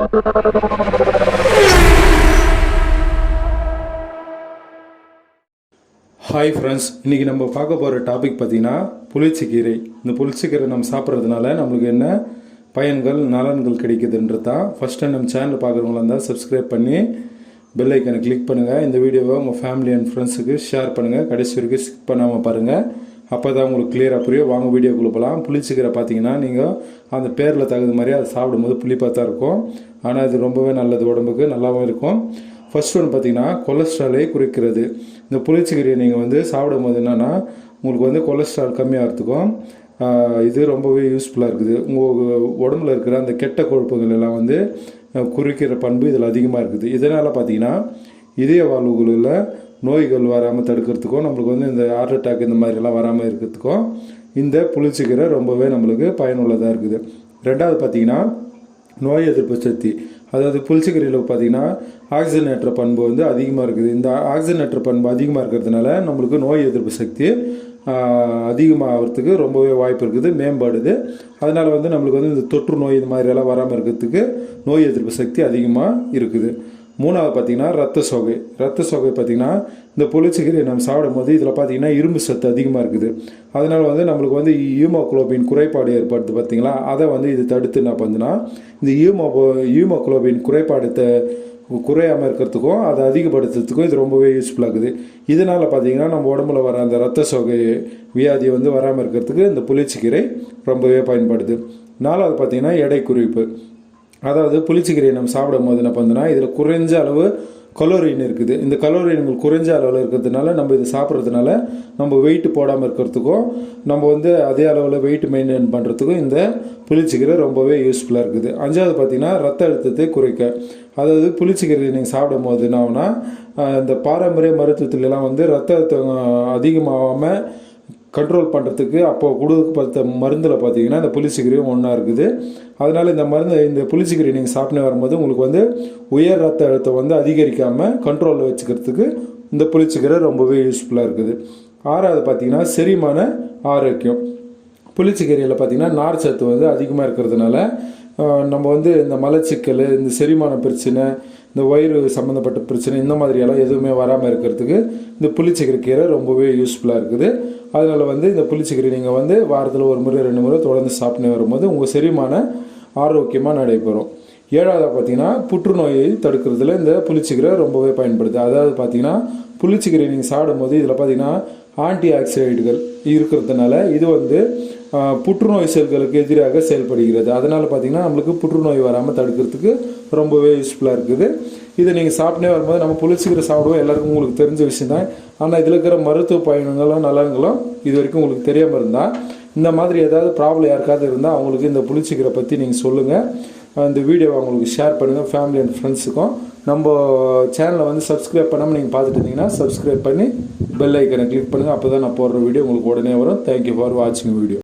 Hi friends, இன்றைக்கி நம்ம பார்க்க போகிற டாபிக் பார்த்திங்கன்னா புளிச்சக்கீரை. இந்த புளிச்சக்கீரை நம்ம சாப்பிட்றதுனால நம்மளுக்கு என்ன பயன்கள் நலன்கள் கிடைக்குதுன்றது தான். ஃபஸ்ட் டைம் நம்ம சேனல் பார்க்குறவங்களா இருந்தால் சப்ஸ்கிரைப் பண்ணி பெல் ஐக்கனை கிளிக் பண்ணுங்கள். இந்த வீடியோவை உங்கள் ஃபேமிலி அண்ட் ஃப்ரெண்ட்ஸுக்கு ஷேர் பண்ணுங்கள். கடைசி வரைக்கும் ஸ்கிப் பண்ணாமல் பாருங்கள். அப்போ தான் உங்களுக்கு கிளியராக புரியும். வாங்க வீடியோக்குள்ளே போகலாம். புளிச்சக்கீரை பார்த்தீங்கன்னா நீங்கள் அந்த பேரில் தகுந்த மாதிரி அதை சாப்பிடும்போது புளிப்பாக தான் இருக்கும். ஆனால் இது ரொம்பவே நல்லது, உடம்புக்கு நல்லாவும் இருக்கும். ஃபர்ஸ்ட் ஒன்று பார்த்தீங்கன்னா கொலஸ்ட்ராலை குறைக்கிறது. இந்த புளிச்சக்கீரையை நீங்கள் சாப்பிடும் போது என்னென்னா உங்களுக்கு கொலஸ்ட்ரால் கம்மியாகிறதுக்கும் இது ரொம்பவே யூஸ்ஃபுல்லாக இருக்குது. உங்கள் உடம்புல இருக்கிற அந்த கெட்ட கொழுப்புகள் எல்லாம் குறைக்கிற பண்பு இதில் அதிகமாக இருக்குது. இதனால் பார்த்தீங்கன்னா இதய வாழ்வுகளில் நோய்கள் வராமல் தடுக்கிறதுக்கும் நம்மளுக்கு இந்த ஹார்ட் அட்டாக் இந்த மாதிரிலாம் வராமல் இருக்கிறதுக்கும் இந்த புளிச்சக்கீரை ரொம்பவே நம்மளுக்கு பயனுள்ளதாக இருக்குது. ரெண்டாவது பார்த்தீங்கன்னா நோய் எதிர்ப்பு சக்தி. அதாவது புளிச்சக்கீரையில் பார்த்தீங்கன்னா ஆக்சிஜனேற்ற பண்பு அதிகமாக இருக்குது. இந்த ஆக்சிஜனேற்ற பண்பு அதிகமாக இருக்கிறதுனால நம்மளுக்கு நோய் எதிர்ப்பு சக்தி அதிகமாகிறதுக்கு ரொம்பவே வாய்ப்பு இருக்குது, மேம்பாடுது. அதனால் நம்மளுக்கு இந்த தொற்று நோய் இந்த மாதிரியெல்லாம் வராமல் இருக்கிறதுக்கு நோய் எதிர்ப்பு சக்தி அதிகமாக இருக்குது. மூணாவது பார்த்தீங்கன்னா ரத்த சோகை பார்த்தீங்கன்னா இந்த புளிச்சக்கீரை நம்ம சாப்பிடும் போது இதில் பார்த்தீங்கன்னா இரும்பு சத்து அதிகமாக இருக்குது. அதனால் நம்மளுக்கு ஹீமோகுளோபின் குறைபாடு ஏற்படுது பார்த்தீங்களா, அதை இது தடுத்து என்ன பண்ணுன்னா இந்த ஹீமோகுளோபின் குறைபாடு குறையாமல் இருக்கிறதுக்கும் அதை அதிகப்படுத்துறதுக்கும் இது ரொம்பவே யூஸ்ஃபுல்லாக இருக்குது. இதனால் பார்த்தீங்கன்னா நம்ம உடம்புல வர அந்த ரத்த சோகை வியாதி வராமல் இருக்கிறதுக்கு இந்த புளிச்சக்கீரை ரொம்பவே பயன்படுது. நாலாவது பார்த்தீங்கன்னா எடை குறைப்பு. அதாவது புளிச்சக்கீரையை நம்ம சாப்பிடும் போது என்ன பண்ணுன்னா இதில் குறைஞ்ச அளவு கலோரின் இருக்குது. இந்த கலோரின்கள் குறைஞ்ச அளவில் இருக்கிறதுனால நம்ம இதை சாப்பிட்றதுனால நம்ம வெயிட் போடாமல் இருக்கிறதுக்கும் நம்ம அதே அளவில் வெயிட் மெயின்டைன் பண்ணுறதுக்கும் இந்த புளிச்சக்கீரை ரொம்பவே யூஸ்ஃபுல்லாக இருக்குது. அஞ்சாவது பார்த்தீங்கன்னா ரத்த அழுத்தத்தை குறைக்க. அதாவது புளிச்சக்கீரை நீங்கள் சாப்பிடும் போது என்ன ஆகுனா இந்த பாரம்பரிய மருத்துவத்துலலாம் ரத்த அழுத்தம் அதிகமாகாமல் கண்ட்ரோல் பண்ணுறதுக்கு அப்போது கொடுக்கப்பட்ட மருந்தில் பார்த்தீங்கன்னா இந்த புளிச்சக்கீரையும் ஒன்றா இருக்குது. அதனால் இந்த புளிச்சக்கீரை நீங்கள் சாப்பிட்டு வரும்போது உங்களுக்கு உயர் ரத்த அழுத்தம் அதிகரிக்காமல் கண்ட்ரோலில் வச்சுக்கிறதுக்கு இந்த புளிச்சக்கீரை ரொம்பவே யூஸ்ஃபுல்லாக இருக்குது. ஆறாவது பார்த்தீங்கன்னா செரிமான ஆரோக்கியம். புளிச்சக்கீரையில் பார்த்தீங்கன்னா நார் சத்து அதிகமாக இருக்கிறதுனால நம்ம இந்த மலச்சிக்கல், இந்த செரிமான பிரச்சனை, இந்த வயிறு சம்மந்தப்பட்ட பிரச்சனை இந்த மாதிரியெல்லாம் எதுவுமே வராமல் இருக்கிறதுக்கு இந்த புளிச்சக்கீரை கீரை ரொம்பவே யூஸ்ஃபுல்லாக இருக்குது. அதனால் இந்த புளிச்சக்கீரை நீங்கள் வாரத்தில் ஒரு முறை 2 முறை தொடர்ந்து சாப்பிட்டு வரும்போது உங்கள் செரிமான ஆரோக்கியமாக நடைபெறும். ஏழாவது பார்த்தீங்கன்னா புற்றுநோயை தடுக்கிறதுல இந்த புளிச்சக்கீரை ரொம்பவே பயன்படுது. அதாவது பார்த்தீங்கன்னா புளிச்சக்கீரை நீங்கள் சாப்பிடும்போது இதில் பார்த்தீங்கன்னா ஆன்டி ஆக்சிடென்ட்கள் இருக்கிறதுனால இது புற்றுநோய் செல்களுக்கு எதிராக செயல்படுகிறது. அதனால் பார்த்தீங்கன்னா நம்மளுக்கு புற்றுநோய் வராமல் தடுக்கிறதுக்கு ரொம்பவே யூஸ்ஃபுல்லாக இருக்குது. இதை நீங்கள் சாப்பிட்டே வரும்போது நம்ம புளிச்சக்கீரை சாப்பிடுவோம், எல்லாருக்கும் உங்களுக்கு தெரிஞ்ச விஷயம் தான். ஆனால் இதில் இருக்கிற மருத்துவ பயன்களும் நலன்களும் இது வரைக்கும் உங்களுக்கு தெரியாமல் இருந்தால் இந்த மாதிரி ஏதாவது ப்ராப்ளம் யாருக்காவது இருந்தால் அவங்களுக்கு இந்த புளிச்சக்கீரை பற்றி நீங்கள் சொல்லுங்கள். இந்த வீடியோவை அவங்களுக்கு ஷேர் பண்ணுங்கள் ஃபேமிலி அண்ட் ஃப்ரெண்ட்ஸுக்கும். நம்ம சேனலை சப்ஸ்கிரைப் பண்ணாமல் நீங்கள் பார்த்துட்டு இருந்தீங்கன்னா சப்ஸ்கிரைப் பண்ணி பெல் ஐக்கனை கிளிக் பண்ணுங்கள். அப்போ தான் நான் போடுற வீடியோ உங்களுக்கு உடனே வரும். தேங்க்யூ ஃபார் வாட்சிங் வீடியோ.